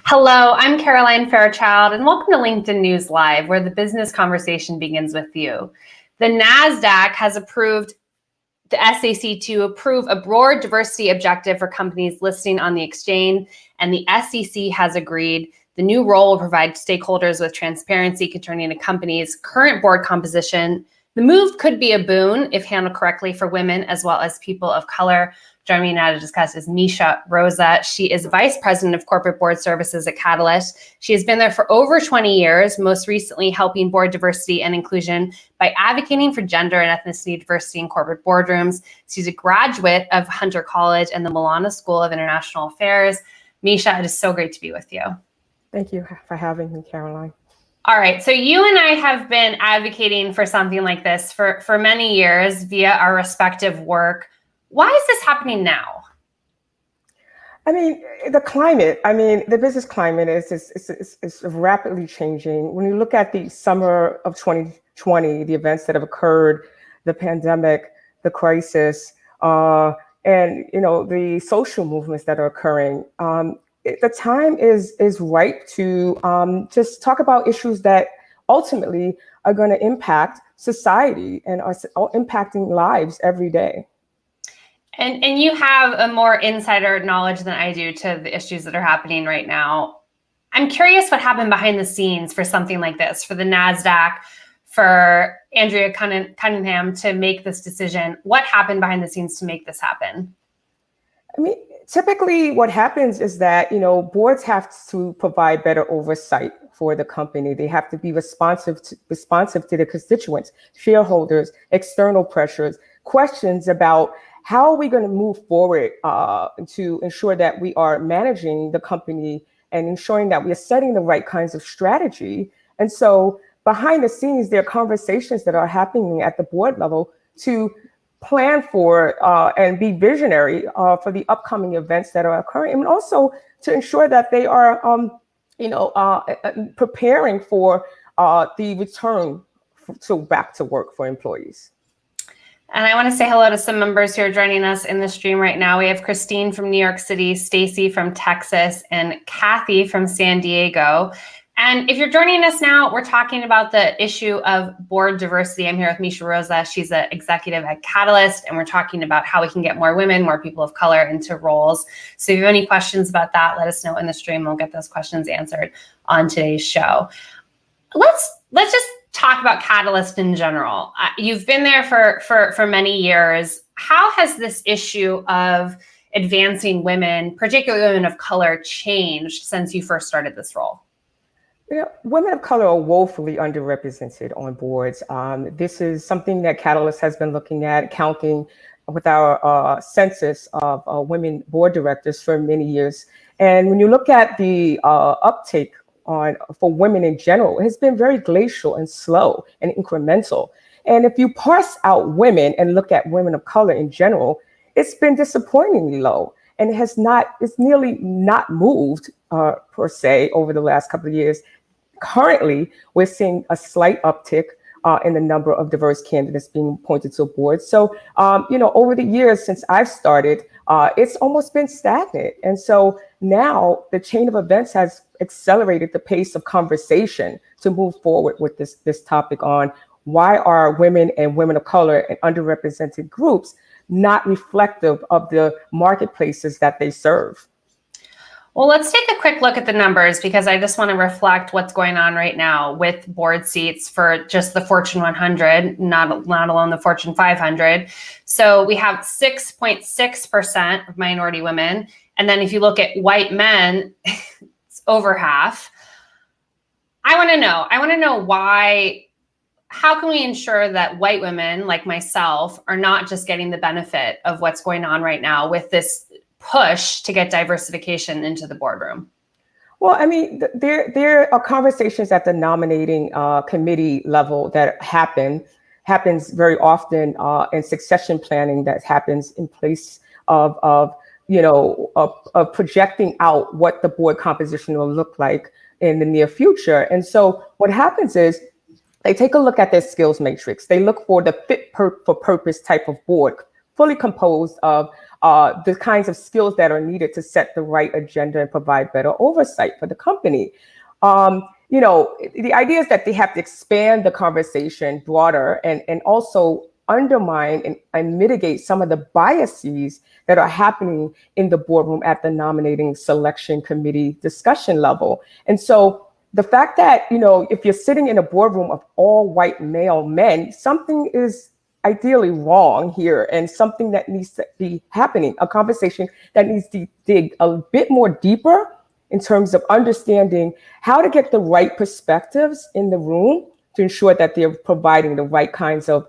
Hello, I'm Caroline Fairchild, and welcome to LinkedIn News Live, where the business conversation begins with you. The Nasdaq has approved the SEC to approve a broad diversity objective for companies listing on the exchange, and the SEC has agreed the new role will provide stakeholders with transparency concerning a company's current board composition. The move could be a boon if handled correctly for women as well as people of color. Joining me now to discuss is Misha Rosa. She is Vice President of Corporate Board Services at Catalyst. She has been there for over 20 years, most recently helping board diversity and inclusion by advocating for gender and ethnicity diversity in corporate boardrooms. She's a graduate of Hunter College and the Milano School of International Affairs. Misha, it is so great to be with you. Thank you for having me, Caroline. All right, so you and I have been advocating for something like this for many years via our respective work. Why is this happening now? I mean, the business climate is rapidly changing. When you look at the summer of 2020, the events that have occurred, the pandemic, the crisis, and the social movements that are occurring, the time is ripe to just talk about issues that ultimately are going to impact society and are impacting lives every day. And you have a more insider knowledge than I do to the issues that are happening right now. I'm curious what happened behind the scenes for something like this, for the NASDAQ, for Andrea Cunningham to make this decision. What happened behind the scenes to make this happen? I mean, typically what happens is that, boards have to provide better oversight for the company. They have to be responsive to the constituents, shareholders, external pressures, questions about how are we going to move forward to ensure that we are managing the company and ensuring that we are setting the right kinds of strategy. And so behind the scenes, there are conversations that are happening at the board level to plan for and be visionary for the upcoming events that are occurring, and also to ensure that they are, preparing for the return back to work for employees. And I want to say hello to some members who are joining us in the stream right now. We have Christine from New York City, Stacy from Texas, and Kathy from San Diego. And if you're joining us now, we're talking about the issue of board diversity. I'm here with Misha Rosa. She's an executive at Catalyst, and we're talking about how we can get more women, more people of color into roles. So if you have any questions about that, let us know in the stream. We'll get those questions answered on today's show. Let's just talk about Catalyst in general. You've been there for many years. How has this issue of advancing women, particularly women of color, changed since you first started this role? Women of color are woefully underrepresented on boards. This is something that Catalyst has been looking at, counting with our census of women board directors for many years. And when you look at the uptake for women in general, it has been very glacial and slow and incremental. And if you parse out women and look at women of color in general, it's been disappointingly low. And it's nearly not moved per se over the last couple of years. Currently, we're seeing a slight uptick in the number of diverse candidates being appointed to boards. So, over the years since I've started, it's almost been stagnant. And so now the chain of events has accelerated the pace of conversation to move forward with this topic on why are women and women of color and underrepresented groups not reflective of the marketplaces that they serve. Well, let's take a quick look at the numbers, because I just want to reflect what's going on right now with board seats for just the Fortune 100, not alone the Fortune 500. So we have 6.6% of minority women. And then if you look at white men, it's over half. I want to know why. How can we ensure that white women like myself are not just getting the benefit of what's going on right now with this push to get diversification into the boardroom? Well, I mean, there are conversations at the nominating committee level that happens very often, and succession planning that happens in place of projecting out what the board composition will look like in the near future. And so what happens is they take a look at their skills matrix. They look for the fit for purpose type of board fully composed of the kinds of skills that are needed to set the right agenda and provide better oversight for the company. The idea is that they have to expand the conversation broader and also undermine and mitigate some of the biases that are happening in the boardroom at the nominating selection committee discussion level. And so the fact that, if you're sitting in a boardroom of all white male men, something is ideally wrong here and something that needs to be happening, a conversation that needs to dig a bit more deeper in terms of understanding how to get the right perspectives in the room to ensure that they're providing the right kinds of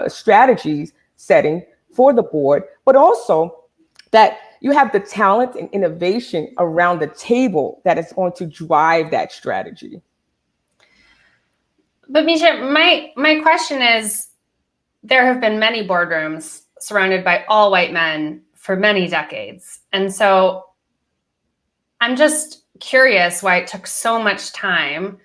strategies setting for the board, but also that you have the talent and innovation around the table that is going to drive that strategy. But Misha, my question is, there have been many boardrooms surrounded by all white men for many decades. And so I'm just curious why it took so much time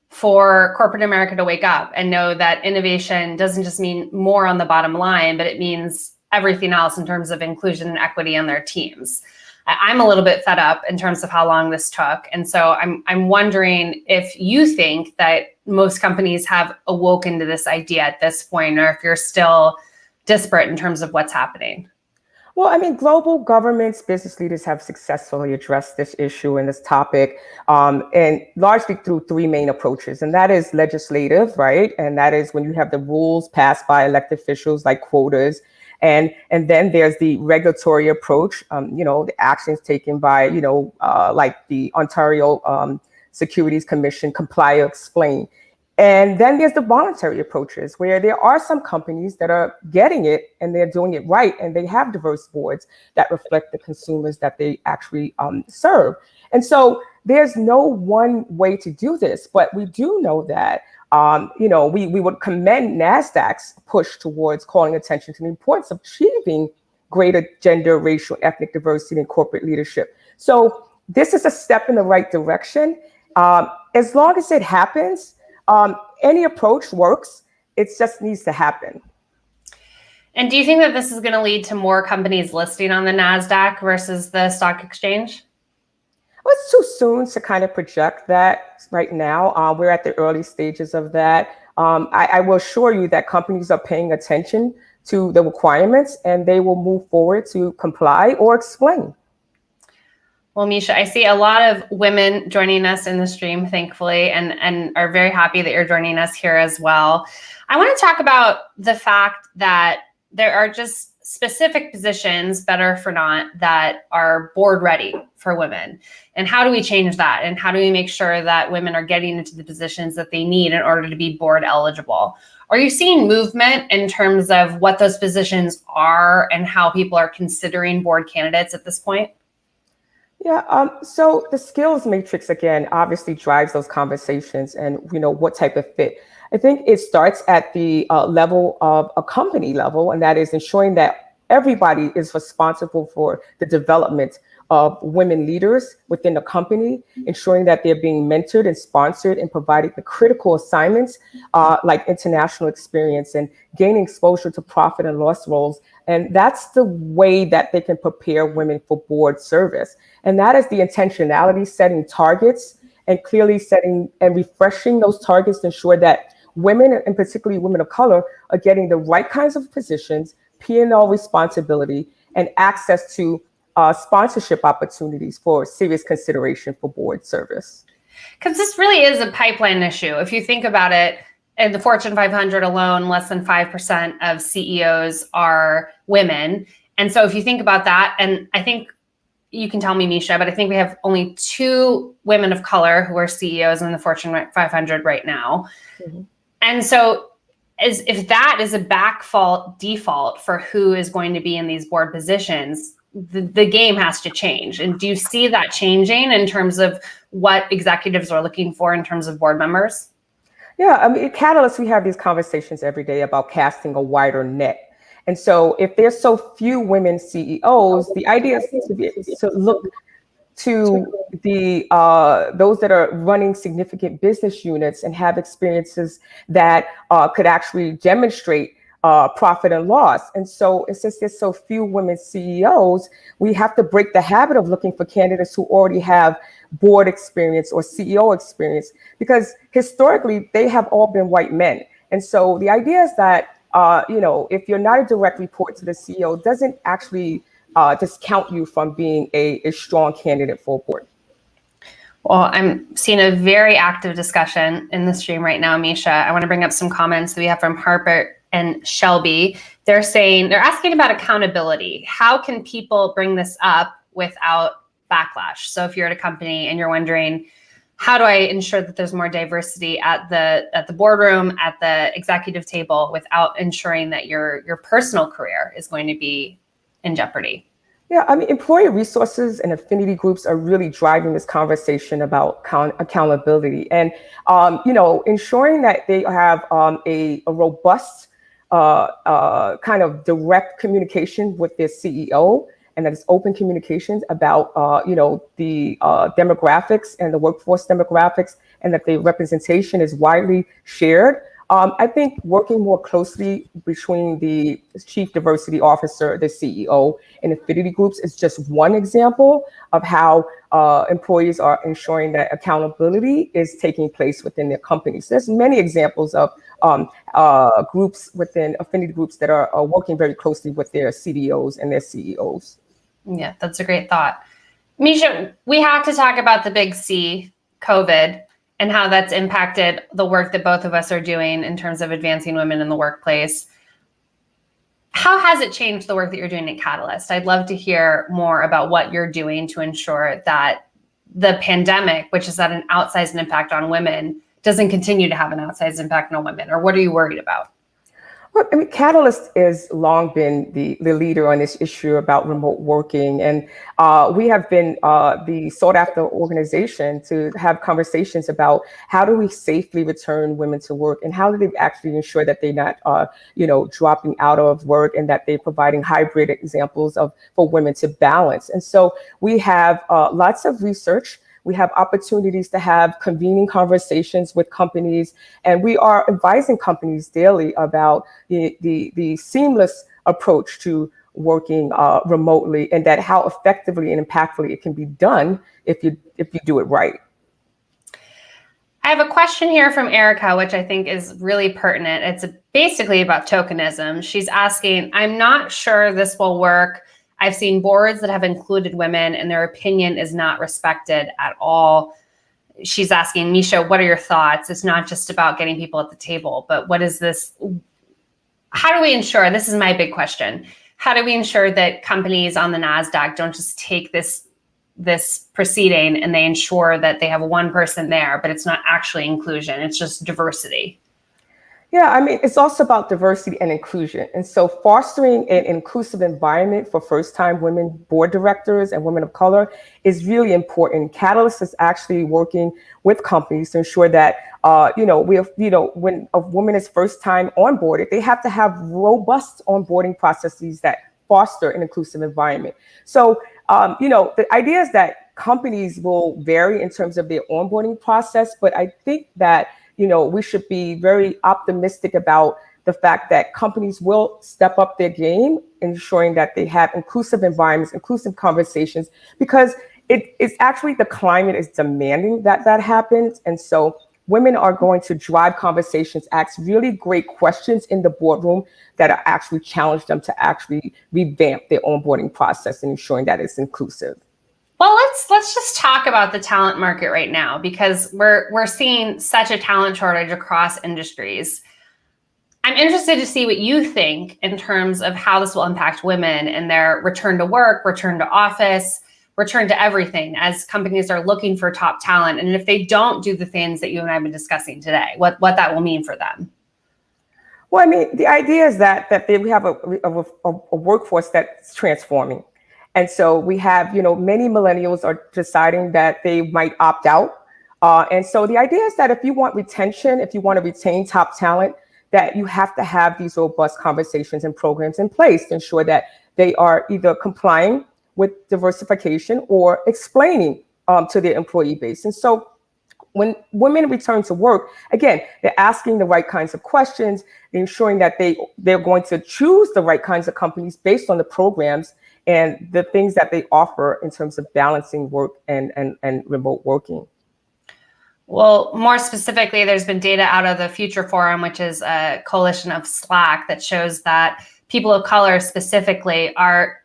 for corporate America to wake up and know that innovation doesn't just mean more on the bottom line, but it means everything else in terms of inclusion and equity on their teams. I'm a little bit fed up in terms of how long this took. And so I'm wondering if you think that most companies have awoken to this idea at this point, or if you're still disparate in terms of what's happening. Well, I mean, global governments, business leaders have successfully addressed this issue and this topic, and largely through three main approaches. And that is legislative, right? And that is when you have the rules passed by elected officials like quotas. And then there's the regulatory approach, the actions taken by, like the Ontario Securities Commission, comply or explain. And then there's the voluntary approaches where there are some companies that are getting it and they're doing it right. And they have diverse boards that reflect the consumers that they actually serve. And so there's no one way to do this, but we do know that, we would commend Nasdaq's push towards calling attention to the importance of achieving greater gender, racial, ethnic diversity in corporate leadership. So this is a step in the right direction. As long as it happens, any approach works. It just needs to happen. And do you think that this is going to lead to more companies listing on the Nasdaq versus the stock exchange? Well, it's too soon to kind of project that right now. We're at the early stages of that. I will assure you that companies are paying attention to the requirements and they will move forward to comply or explain. Well, Misha, I see a lot of women joining us in the stream, thankfully, and are very happy that you're joining us here as well. I want to talk about the fact that there are just specific positions, better for not, that are board ready for women. And how do we change that? And how do we make sure that women are getting into the positions that they need in order to be board eligible? Are you seeing movement in terms of what those positions are and how people are considering board candidates at this point? Yeah, so the skills matrix, again, obviously drives those conversations and, what type of fit. I think it starts at the level of a company level, and that is ensuring that everybody is responsible for the development of women leaders within the company, ensuring that they're being mentored and sponsored and provided the critical assignments like international experience and gaining exposure to profit and loss roles. And that's the way that they can prepare women for board service. And that is the intentionality, setting targets and clearly setting and refreshing those targets to ensure that women, and particularly women of color, are getting the right kinds of positions, P&L responsibility, and access to sponsorship opportunities for serious consideration for board service. Because this really is a pipeline issue. If you think about it, in the Fortune 500 alone, less than 5% of CEOs are women. And so if you think about that, and I think you can tell me, Misha, but I think we have only 2 women of color who are CEOs in the Fortune 500 right now. Mm-hmm. And so if that is a default for who is going to be in these board positions, the game has to change. And do you see that changing in terms of what executives are looking for in terms of board members? Yeah, I mean, at Catalyst, we have these conversations every day about casting a wider net. And so if there's so few women CEOs, the idea is to look to the those that are running significant business units and have experiences that could actually demonstrate profit and loss. And so since there's so few women CEOs, we have to break the habit of looking for candidates who already have board experience or CEO experience, because historically they have all been white men. And so the idea is that, if you're not a direct report to the CEO, it doesn't actually discount you from being a strong candidate for a board. Well, I'm seeing a very active discussion in the stream right now, Misha. I want to bring up some comments that we have from Harper and Shelby. They're asking about accountability. How can people bring this up without backlash? So if you're at a company and you're wondering, how do I ensure that there's more diversity at the boardroom, at the executive table, without ensuring that your personal career is going to be in jeopardy? Yeah, I mean, employee resources and affinity groups are really driving this conversation about accountability, and ensuring that they have a robust kind of direct communication with their CEO, and that it's open communications about the demographics and the workforce demographics, and that the representation is widely shared. I think working more closely between the chief diversity officer, the CEO, and affinity groups is just one example of how employees are ensuring that accountability is taking place within their companies. There's many examples of groups within affinity groups that are working very closely with their CDOs and their CEOs. Yeah, that's a great thought. Misha, we have to talk about the big C, COVID, and how that's impacted the work that both of us are doing in terms of advancing women in the workplace. How has it changed the work that you're doing at Catalyst? I'd love to hear more about what you're doing to ensure that the pandemic, which has had an outsized impact on women, doesn't continue to have an outsized impact on women, or what are you worried about? Well, I mean, Catalyst has long been the leader on this issue about remote working. And we have been the sought after organization to have conversations about how do we safely return women to work, and how do they actually ensure that they're not, dropping out of work, and that they're providing hybrid examples for women to balance. And so we have lots of research. We have opportunities to have convening conversations with companies, and we are advising companies daily about the seamless approach to working remotely, and that how effectively and impactfully it can be done if you do it right. I have a question here from Erica, which I think is really pertinent. It's basically about tokenism. She's asking, I'm not sure this will work. I've seen boards that have included women and their opinion is not respected at all. She's asking, Misha, what are your thoughts? It's not just about getting people at the table, but what is this? How do we ensure, this is my big question, how do we ensure that companies on the Nasdaq don't just take this proceeding and they ensure that they have one person there, but it's not actually inclusion, it's just diversity? Yeah, I mean, it's also about diversity and inclusion. And so fostering an inclusive environment for first-time women board directors and women of color is really important. Catalyst is actually working with companies to ensure that, when a woman is first-time onboarded, they have to have robust onboarding processes that foster an inclusive environment. So, the idea is that companies will vary in terms of their onboarding process, but I think that we should be very optimistic about the fact that companies will step up their game, ensuring that they have inclusive environments, inclusive conversations, because it's actually the climate is demanding that happens. And so women are going to drive conversations, ask really great questions in the boardroom that are actually challenge them to actually revamp their onboarding process and ensuring that it's inclusive. Well, let's just talk about the talent market right now, because we're seeing such a talent shortage across industries. I'm interested to see what you think in terms of how this will impact women and their return to work, return to office, return to everything as companies are looking for top talent. And if they don't do the things that you and I have been discussing today, what that will mean for them. Well, I mean, the idea is that we have a workforce that's transforming. And so we have, many millennials are deciding that they might opt out. And so the idea is that if you want retention, if you want to retain top talent, that you have to have these robust conversations and programs in place to ensure that they are either complying with diversification or explaining to their employee base. And so when women return to work, again, they're asking the right kinds of questions, ensuring that they're going to choose the right kinds of companies based on the programs and the things that they offer in terms of balancing work and remote working. Well, more specifically, there's been data out of the Future Forum, which is a coalition of Slack, that shows that people of color specifically are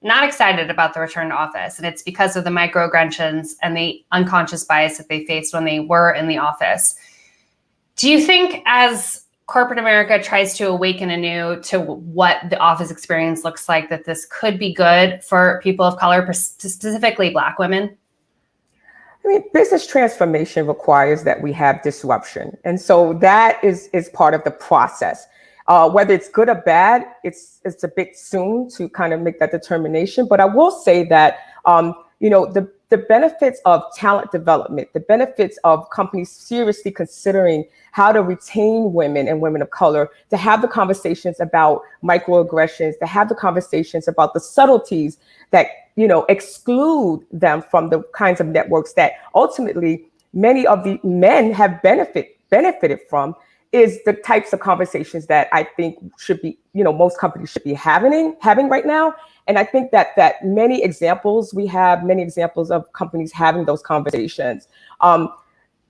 not excited about the return to office. And it's because of the microaggressions and the unconscious bias that they faced when they were in the office. Do you think, as corporate America tries to awaken anew to what the office experience looks like, that this could be good for people of color, specifically Black women? I mean, business transformation requires that we have disruption. And so that is part of the process. Whether it's good or bad, it's a bit soon to kind of make that determination. But I will say that, the benefits of talent development, the benefits of companies seriously considering how to retain women and women of color, to have the conversations about microaggressions, to have the conversations about the subtleties that, exclude them from the kinds of networks that ultimately many of the men have benefited from, is the types of conversations that I think should be, most companies should be having right now. And I think that many examples of companies having those conversations.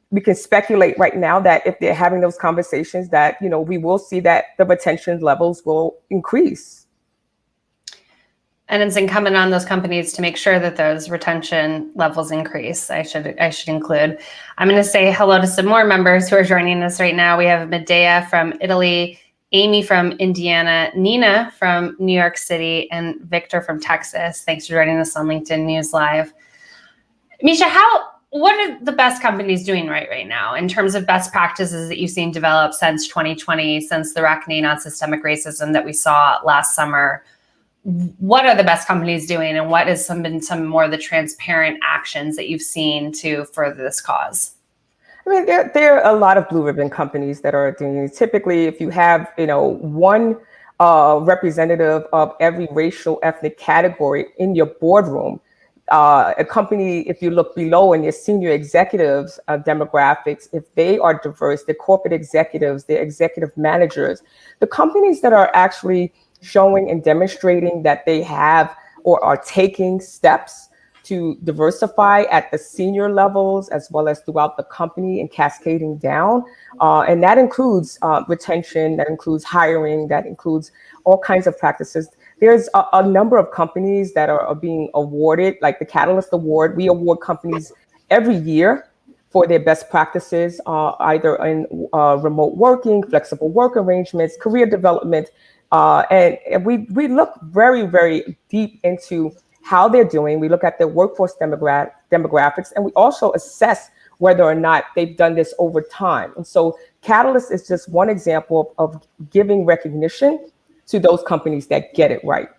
We can speculate right now that if they're having those conversations, that, we will see that the retention levels will increase. And it's incumbent on those companies to make sure that those retention levels increase. I should include. I'm going to say hello to some more members who are joining us right now. We have Medea from Italy, Amy from Indiana, Nina from New York City, and Victor from Texas. Thanks for joining us on LinkedIn News Live. Misha, what are the best companies doing right now in terms of best practices that you've seen develop since 2020, since the reckoning on systemic racism that we saw last summer? What are the best companies doing, and what has been some more of the transparent actions that you've seen to further this cause? I mean, there are a lot of blue ribbon companies that are doing it. Typically, if you have, one representative of every racial, ethnic category in your boardroom, a company, if you look below in your senior executives demographics, if they are diverse, the corporate executives, the executive managers, the companies that are actually showing and demonstrating that they have or are taking steps to diversify at the senior levels as well as throughout the company and cascading down. And that includes retention, that includes hiring, that includes all kinds of practices. There's a number of companies that are being awarded, like the Catalyst Award. We award companies every year for their best practices, either in remote working, flexible work arrangements, career development. And we look very, very deep into how they're doing. We look at their workforce demographics, and we also assess whether or not they've done this over time. And so Catalyst is just one example of giving recognition to those companies that get it right.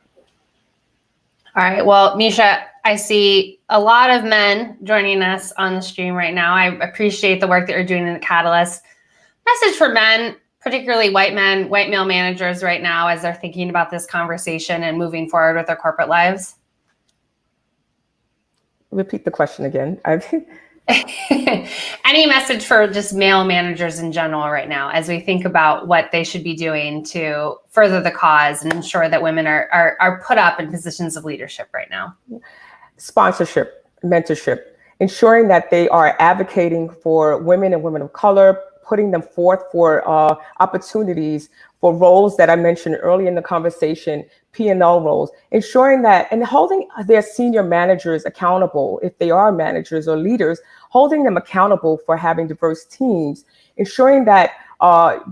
All right. Well, Misha, I see a lot of men joining us on the stream right now. I appreciate the work that you're doing in the Catalyst. Message for men, particularly white men, white male managers right now, as they're thinking about this conversation and moving forward with their corporate lives? Repeat the question again. Any message for just male managers in general right now, as we think about what they should be doing to further the cause and ensure that women are put up in positions of leadership right now? Sponsorship, mentorship, ensuring that they are advocating for women and women of color, putting them forth for opportunities for roles that I mentioned earlier in the conversation, P&L roles, ensuring that, and holding their senior managers accountable, if they are managers or leaders, holding them accountable for having diverse teams, ensuring that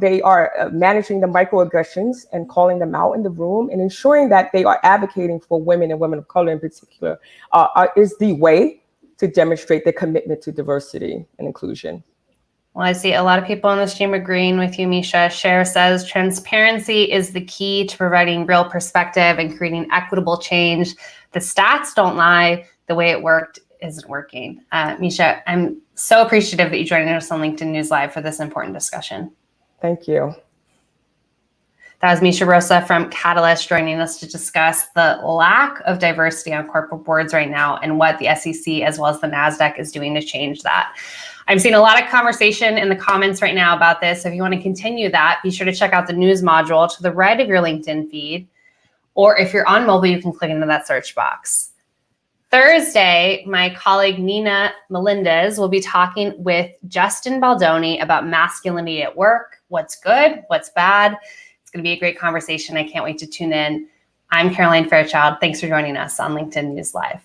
they are managing the microaggressions and calling them out in the room, and ensuring that they are advocating for women and women of color in particular, is the way to demonstrate their commitment to diversity and inclusion. Well, I see a lot of people on the stream agreeing with you, Misha. Cher says, transparency is the key to providing real perspective and creating equitable change. The stats don't lie. The way it worked isn't working. Misha, I'm so appreciative that you joined us on LinkedIn News Live for this important discussion. Thank you. That was Misha Rosa from Catalyst joining us to discuss the lack of diversity on corporate boards right now and what the SEC as well as the Nasdaq is doing to change that. I'm seeing a lot of conversation in the comments right now about this. So if you want to continue that, be sure to check out the news module to the right of your LinkedIn feed. Or if you're on mobile, you can click into that search box. Thursday, my colleague Nina Melendez will be talking with Justin Baldoni about masculinity at work, what's good, what's bad. It's going to be a great conversation. I can't wait to tune in. I'm Caroline Fairchild. Thanks for joining us on LinkedIn News Live.